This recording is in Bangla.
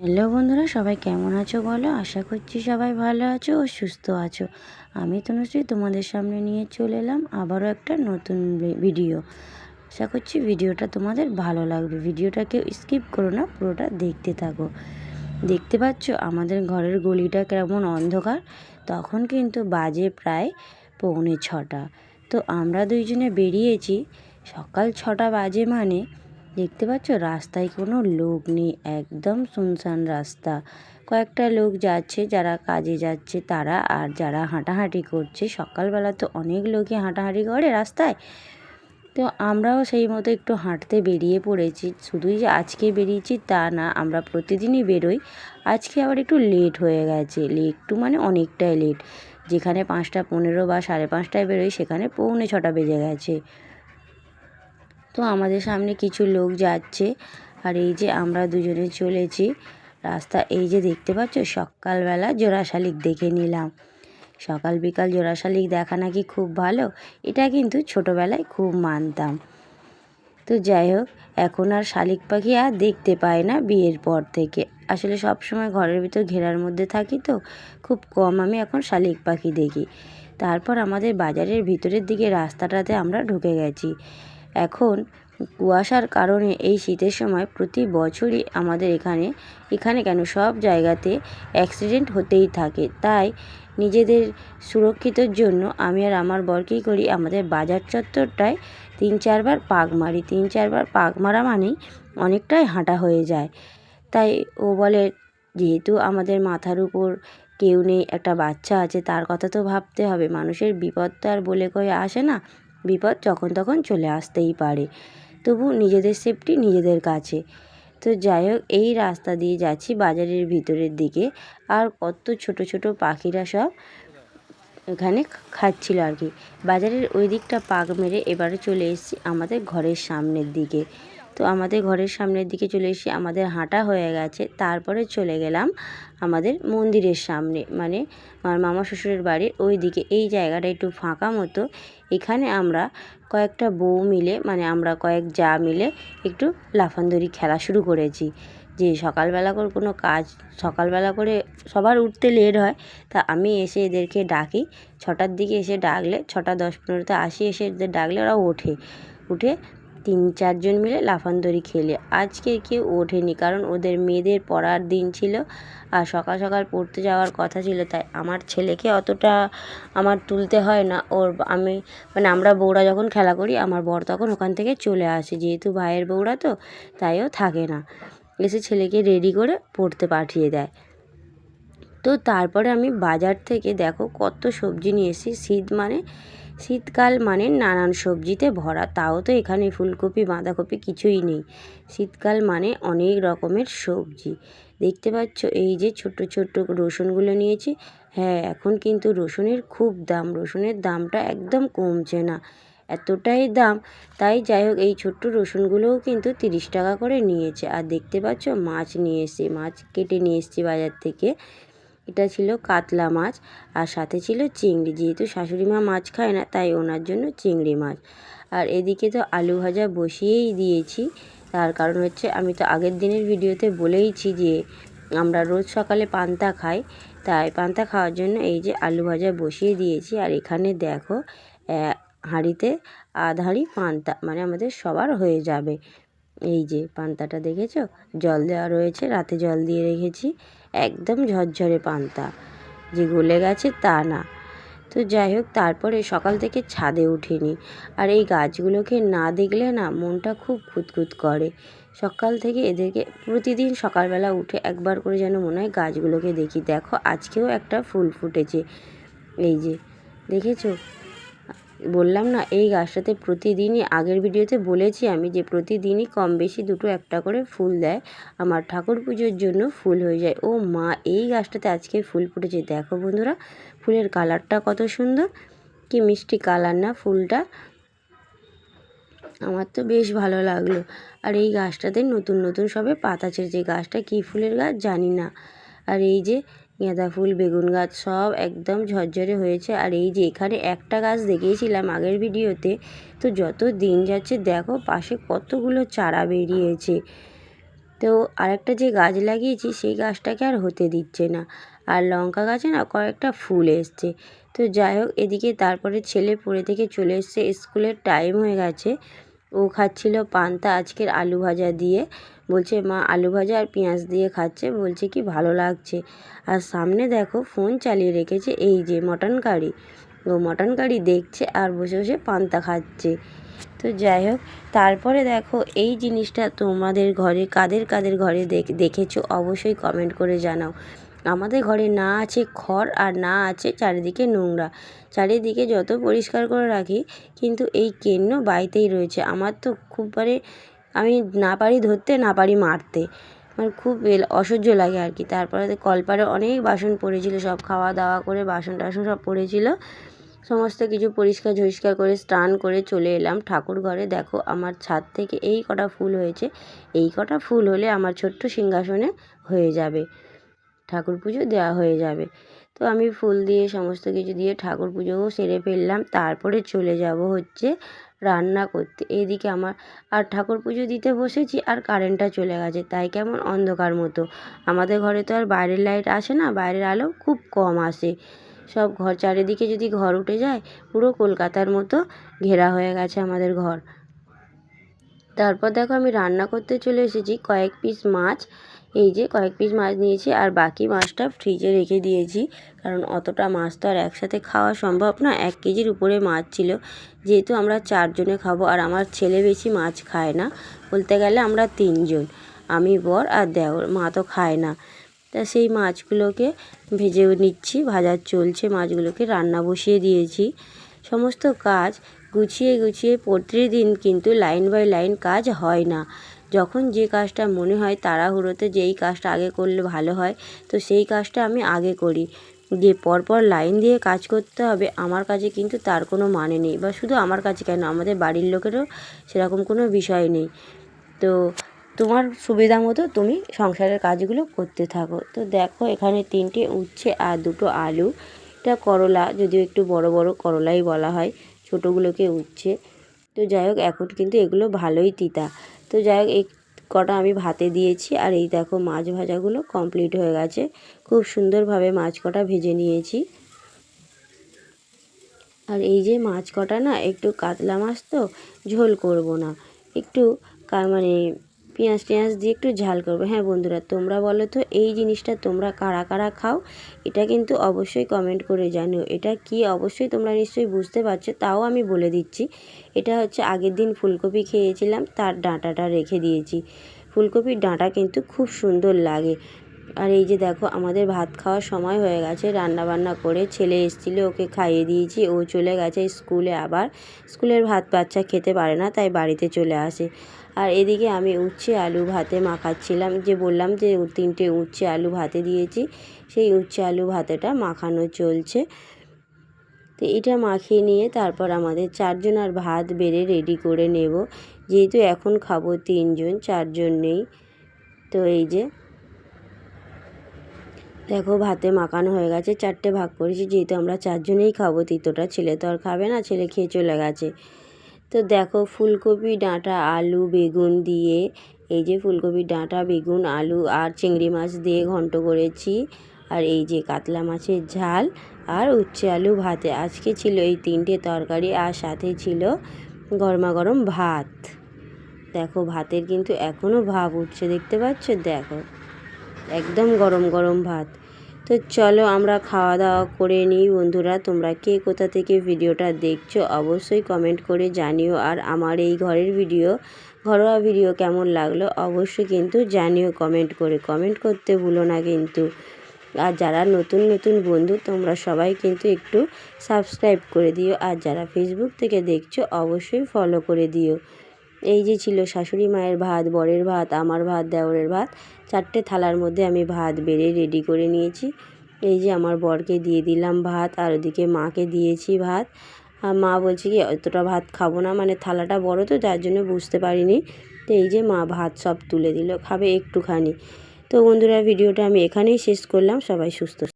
হ্যালো বন্ধুরা, সবাই কেমন আছো বলো? আশা করছি সবাই ভালো আছো ও সুস্থ আছো। আমি তনুশ্রী তোমাদের সামনে নিয়ে চলে এলাম আবারও একটা নতুন ভিডিও। আশা করছি ভিডিওটা তোমাদের ভালো লাগবে। ভিডিওটা কেউ স্কিপ করো না, পুরোটা দেখতে থাকো। দেখতে পাচ্ছ আমাদের ঘরের গলিটা কেমন অন্ধকার। তখন কিন্তু বাজে প্রায় 6:45। তো আমরা দুইজনে বেরিয়েছি। সকাল 6টা বাজে মানে দেখতে পাচ্ছ রাস্তায় কোনো লোক নেই, একদম শুনশান রাস্তা। কয়েকটা লোক যাচ্ছে, যারা কাজে যাচ্ছে তারা, আর যারা হাঁটাহাঁটি করছে। সকালবেলা তো অনেক লোকই হাঁটাহাঁটি করে রাস্তায়। তো আমরাও সেই মতো একটু হাঁটতে বেরিয়ে পড়েছি। শুধুই যে আজকে বেরিয়েছি তা না, আমরা প্রতিদিনই বেরোই। আজকে আবার একটু লেট হয়ে গেছে, একটু মানে অনেকটাই লেট। যেখানে 5টা 15 বা 5:30টায় বেরোই, সেখানে 6:45 বেজে গেছে। তো আমাদের সামনে কিছু লোক যাচ্ছে, আর এই যে আমরা দুজনে চলেছি রাস্তা। এই যে দেখতে পাচ্ছ সকালবেলা জোড়া শালিক দেখে নিলাম। সকাল বিকাল জোড়া শালিক দেখা নাকি খুব ভালো, এটা কিন্তু ছোটোবেলায় খুব মানতাম। তো যাই হোক, এখন আর শালিক পাখি আর দেখতে পাই না বিয়ের পর থেকে। আসলে সব সময় ঘরের ভিতর ঘেরার মধ্যে থাকি, তো খুব কম আমি এখন শালিক পাখি দেখি। তারপর আমাদের বাজারের ভিতরের দিকে রাস্তাটাতে আমরা ঢুকে গেছি। এখন কুয়াশার কারণে এই শীতের সময় প্রতি বছরই আমাদের এখানে কেন সব জায়গাতে অ্যাক্সিডেন্ট হতেই থাকে। তাই নিজেদের সুরক্ষিতর জন্য আমি আর আমার বর কী করি, আমাদের বাজার চত্বরটায় 3-4 বার পাক মারি। 3-4 বার পাক মারা মানেই অনেকটাই হাঁটা হয়ে যায়। তাই ও বলে, যেহেতু আমাদের মাথার উপর কেউ নেই, একটা বাচ্চা আছে, তার কথা তো ভাবতে হবে। মানুষের বিপদ তো আর বলে কয়ে আসে না, বিপদ যখন তখন চলে আসতেই পারে। তবু নিজেদের সেফটি নিজেদের কাছে। তো যাই হোক, এই রাস্তা দিয়ে যাচ্ছি বাজারের ভিতরের দিকে। আর কত ছোট ছোট পাখিরা সব এখানে খাচ্ছিল আর কি। বাজারের ওই দিকটা পাক মেরে এবারে চলে এসেছি আমাদের ঘরের সামনের দিকে। তো আমাদের ঘরের সামনের দিকে চলে এসেছি, আমাদের হাঁটা হয়ে গেছে। তারপরে চলে গেলাম আমাদের মন্দিরের সামনে, মানে আমার মামা শ্বশুরের বাড়ির ওই দিকে। এই জায়গাটা একটু ফাঁকা মতো, এখানে আমরা কয়েকটা বউ মিলে, মানে আমরা কয়েক যা মিলে একটু লাফানদড়ি খেলা শুরু করেছি। যে সকালবেলা করে কোনো কাজ, সকালবেলা করে সবার উঠতে লেট হয়, তা আমি এসে এদেরকে ডাকি। 6টার দিকে এসে ডাকলে, 6টা 10-15তে আসি, এসে এদের ডাকলে ওরা উঠে 3-4 জন মিলে লাফানদড়ি খেলে। আজকে কেউ ওঠেনি, কারণ ওদের মেয়েদের পড়ার দিন ছিল আর সকাল সকাল পড়তে যাওয়ার কথা ছিল। তাই আমার ছেলেকে অতটা আমার তুলতে হয় না। মানে আমরা বউরা যখন খেলা করি, আমার বর তখন ওখান থেকে চলে আসে, যেহেতু ভাইয়ের বউরা তো, তাইও থাকে না, এসে ছেলেকে রেডি করে পড়তে পাঠিয়ে দেয়। তো তারপরে আমি বাজার থেকে দেখো কত সবজি নিয়ে এসেছি। শীতকাল মানে নানান সবজিতে ভরা। তাও তো এখানে ফুলকপি বাঁধাকপি কিছুই নেই। শীতকাল মানে অনেক রকমের সবজি। দেখতে পাচ্ছ এই যে ছোট ছোট রসুনগুলো নিয়েছি। হ্যাঁ, এখন কিন্তু রসুনের খুব দাম, রসুনের দামটা একদম কমছে না, এতটাই দাম। তাই যাই হোক, এই ছোট্ট রসুনগুলোও কিন্তু 30 টাকা করে নিয়েছে। আর দেখতে পাচ্ছ মাছ নিয়ে এসেছি, মাছ কেটে নিয়ে এসেছি বাজার থেকে। এটা ছিল কাতলা মাছ, আর সাথে ছিল চিংড়ি। যেহেতু শাশুড়ি মা মাছ খায় না, তাই ওনার জন্য চিংড়ি মাছ। আর এদিকে তো আলু ভাজা বসিয়েই দিয়েছি। তার কারণ হচ্ছে, আমি তো আগের দিনের ভিডিওতে বলেইছি যে আমরা রোজ সকালে পান্তা খাই, তাই পান্তা খাওয়ার জন্য এই যে আলু ভাজা বসিয়ে দিয়েছি। আর এখানে দেখো হাঁড়িতে আধ হাঁড়ি পান্তা, মানে আমাদের সবার হয়ে যাবে। এই যে পান্তাটা দেখেছো, জল দেওয়া রয়েছে, রাতে জল দিয়ে রেখেছি। একদম ঝরঝরে পান্তা, যে গলে গেছে তা না। তো যাই হোক, তারপরে সকাল থেকে ছাদে উঠিনি। আর এই গাছগুলোকে না দেখলে না মনটা খুব খুঁতখুত করে। সকাল থেকে এদেরকে প্রতিদিন সকালবেলা উঠে একবার করে যেন মনে হয় গাছগুলোকে দেখি। দেখো আজকেও একটা ফুল ফুটেছে, এই যে দেখেছো। বললাম না, এই গাছটাতে প্রতিদিনই, আগের ভিডিওতে বলেছি আমি, যে প্রতিদিনই কম বেশি 2-1টা করে ফুল দেয়। আমার ঠাকুর পুজোর জন্য ফুল হয়ে যায়। ও মা, এই গাছটাতে আজকে ফুল ফুটেছে। দেখো বন্ধুরা, ফুলের কালারটা কত সুন্দর, কি মিষ্টি কালার না ফুলটা। আমার তো বেশ ভালো লাগলো। আর এই গাছটাতে নতুন নতুন সবে পাতা ছেড়েছে। গাছটা কী ফুলের গাছ জানি না। আর এই যে গাঁদা ফুল, বেগুন গাছ সব একদম ঝরঝরে হয়েছে। আর এই যে এখানে একটা গাছ দেখিয়েছিলাম আগের ভিডিওতে, তো যত দিন যাচ্ছে দেখো পাশে কতগুলো চারা বেরিয়েছে। তো আরেকটা যে গাছ লাগিয়েছি সেই গাছটাকে আর হতে দিচ্ছে না। আর লঙ্কা গাছে না কয়েকটা ফুল এসছে। তো যাই হোক, এদিকে তারপরে ছেলে পড়ে থেকে চলে এসছে, স্কুলের টাইম হয়ে গেছে। ও খাচ্ছিল পান্তা আজকের আলু ভাজা দিয়ে, বলছে মা আলু ভাজা আর পেঁয়াজ দিয়ে খাচ্ছে, বলছে কি ভালো লাগছে। আর সামনে দেখো ফোন চালিয়ে রেখেছে, এই যে মটন কারি, ও মটন কারি দেখছে আর বসে বসে পান্তা খাচ্ছে। তো যাই হোক, তারপরে দেখো এই জিনিসটা তোমাদের ঘরে কাদের কাদের ঘরে দেখেছো অবশ্যই কমেন্ট করে জানাও। আমাদের ঘরে না আছে খড় আর না আছে চারিদিকে নোংরা, চারিদিকে যত পরিষ্কার করে রাখি কিন্তু এই কেন্ন বাড়িতেই রয়েছে। আমার তো খুব আমি না পারি ধরতে না পারি মারতে, আমার খুব অসহ্য লাগে আর কি। তারপরে কলপারে অনেক বাসন পড়েছিল, সব খাওয়া দাওয়া করে বাসন টাসন সব পড়েছিল, সমস্ত কিছু পরিষ্কার ঝরিষ্কার করে স্নান করে চলে এলাম ঠাকুর ঘরে। দেখো আমার ছাদ থেকে এই কটা ফুল হয়েছে, এই কটা ফুল হলে আমার ছোট্ট সিংহাসনে হয়ে যাবে, ঠাকুর পুজো দেওয়া হয়ে যাবে। তো আমি ফুল দিয়ে সমস্ত কিছু দিয়ে ঠাকুর পুজোও সেরে ফেললাম। তারপরে চলে যাব হচ্ছে রান্না করতে। এইদিকে আমার আর ঠাকুর পুজো দিতে বসেছি আর কারেন্টটা চলে গেছে, তাই কেমন অন্ধকার মতো। আমাদের ঘরে তো আর বাইরের লাইট আসে না, বাইরের আলো খুব কম আসে, সব ঘর চারিদিকে যদি ঘর উঠে যায় পুরো কলকাতার মতো ঘেরা হয়ে গেছে আমাদের ঘর। তারপর দেখো আমি রান্না করতে চলে এসেছি। কয়েক পিস মাছ, এই যে কয়েক পিস মাছ নিয়েছি আর বাকি মাছটা ফ্রিজে রেখে দিয়েছি, কারণ অতটা মাছ তো আর একসাথে খাওয়া সম্ভব না। 1 কেজির উপরে মাছ ছিল, যেহেতু আমরা 4 জনে খাবো আর আমার ছেলে বেশি মাছ খায় না, বলতে গেলে আমরা 3 জন, আমি বর আর দেওর, মা তো খায় না। তা সেই মাছগুলোকে ভেজে নিচ্ছি, ভাজা চলছে, মাছগুলোকে রান্না বসিয়ে দিয়েছি। সমস্ত কাজ গুছিয়ে গুছিয়ে প্রতিদিন কিন্তু লাইন বাই লাইন কাজ হয় না। যখন যে কাজটা মনে হয় তাড়াহুড়োতে যেই কাজটা আগে করলে ভালো হয়, তো সেই কাজটা আমি আগে করি। যে পরপর লাইন দিয়ে কাজ করতে হবে আমার কাছে কিন্তু তার কোনো মানে নেই, বা শুধু আমার কাছে কেন, আমাদের বাড়ির লোকেরও সেরকম কোনো বিষয় নেই। তো তোমার সুবিধা মতো তুমি সংসারের কাজগুলো করতে থাকো। তো দেখো এখানে 3টে উচ্ছে আর 2টো আলু, এটা করলা, যদিও একটু বড় বড় করলাই বলা হয়, ছোটোগুলোকে উচ্ছে। তো যাই হোক এখন কিন্তু এগুলো ভালোই তিতা। তো যাই হোক এই কটা আমি ভাতে দিয়েছি। আর এই দেখো মাছ ভাজাগুলো কমপ্লিট হয়ে গেছে, খুব সুন্দরভাবে মাছ কটা ভেজে নিয়েছি। আর এই যে মাছ কটা না একটু কাতলা মাছ, তো ঝোল করব না, একটু মানে পেঁয়াজ টেঁয়াজ দিয়ে একটু ঝাল করবো। হ্যাঁ বন্ধুরা, তোমরা বলো তো এই জিনিসটা তোমরা কারা কারা খাও, এটা কিন্তু অবশ্যই কমেন্ট করে জানিও। এটা কি অবশ্যই তোমরা নিশ্চয়ই বুঝতে পারছো, তাও আমি বলে দিচ্ছি। এটা হচ্ছে আগের দিন ফুলকপি খেয়েছিলাম, তার ডাঁটাটা রেখে দিয়েছি। ফুলকপির ডাঁটা কিন্তু খুব সুন্দর লাগে। আর এই যে দেখো আমাদের ভাত খাওয়ার সময় হয়ে গেছে, রান্না বান্না করে ছেলে এসেছিলো, ওকে খাইয়ে দিয়েছি, ও চলে গেছে স্কুলে। আবার স্কুলের ভাত বাচ্চা খেতে পারে না, তাই বাড়িতে চলে আসে। আর এদিকে আমি উচ্ছে আলু ভাতে মাখাচ্ছিলাম, যে বললাম যে 3টে উচ্ছে আলু ভাতে দিয়েছি, সেই উচ্ছে আলু ভাতেটা মাখানো চলছে। তো এটা মাখিয়ে নিয়ে তারপর আমাদের 4 জন আর ভাত বেড়ে রেডি করে নেব, যেহেতু এখন খাবো 3 জন, 4 জন নেই। তো এই যে দেখো ভাতে মাখানো হয়ে গেছে, 4টে ভাগ করেছি, যেহেতু আমরা 4 জনেই খাবো তিতোটা, ছেলে তো আর খাবে না, ছেলে খেয়ে চলে গেছে। তো দেখো ফুলকপি ডাঁটা আলু বেগুন দিয়ে, এই যে ফুলকপি ডাঁটা বেগুন আলু আর চিংড়ি মাছ দিয়ে ঘন্ট করেছি। আর এই যে কাতলা মাছের ঝাল আর উচ্ছে আলু ভাতে, আজকে ছিল এই 3টে তরকারি, আর সাথে ছিল গরমা গরম ভাত। দেখো ভাতের কিন্তু এখনও ভাব উঠছে, দেখতে পাচ্ছ, দেখো একদম গরম গরম ভাত। তো চলো আমরা খাওয়া দাওয়া করে নিই। বন্ধুরা তোমরা কে কোথা থেকে ভিডিওটা দেখছো অবশ্যই কমেন্ট করে জানিও। আর আমার এই ঘরোয়া ভিডিও কেমন লাগলো অবশ্যই কিন্তু জানিও কমেন্ট করতে ভুলো না কিন্তু। আর যারা নতুন নতুন বন্ধু তোমরা সবাই কিন্তু একটু সাবস্ক্রাইব করে দিও, আর যারা ফেসবুক থেকে দেখছো অবশ্যই ফলো করে দিও। এই যে ছিল শাশুড়ি মায়ের ভাত, বরের ভাত, আমার ভাত, দেওরের ভাত, 4টে থালার মধ্যে আমি ভাত বেড়ে রেডি করে নিয়েছি। এই যে আমার বরকে দিয়ে দিলাম ভাত, আর ওদিকে মাকে দিয়েছি ভাত। আর মা বলছে কি অতটা ভাত খাবো না, মানে থালাটা বড় তো যার জন্য বুঝতে পারিনি। তো এই যে মা ভাত সব তুলে দিল, খাবে একটুখানি। তো বন্ধুরা ভিডিওটা আমি এখানেই শেষ করলাম, সবাই সুস্থ।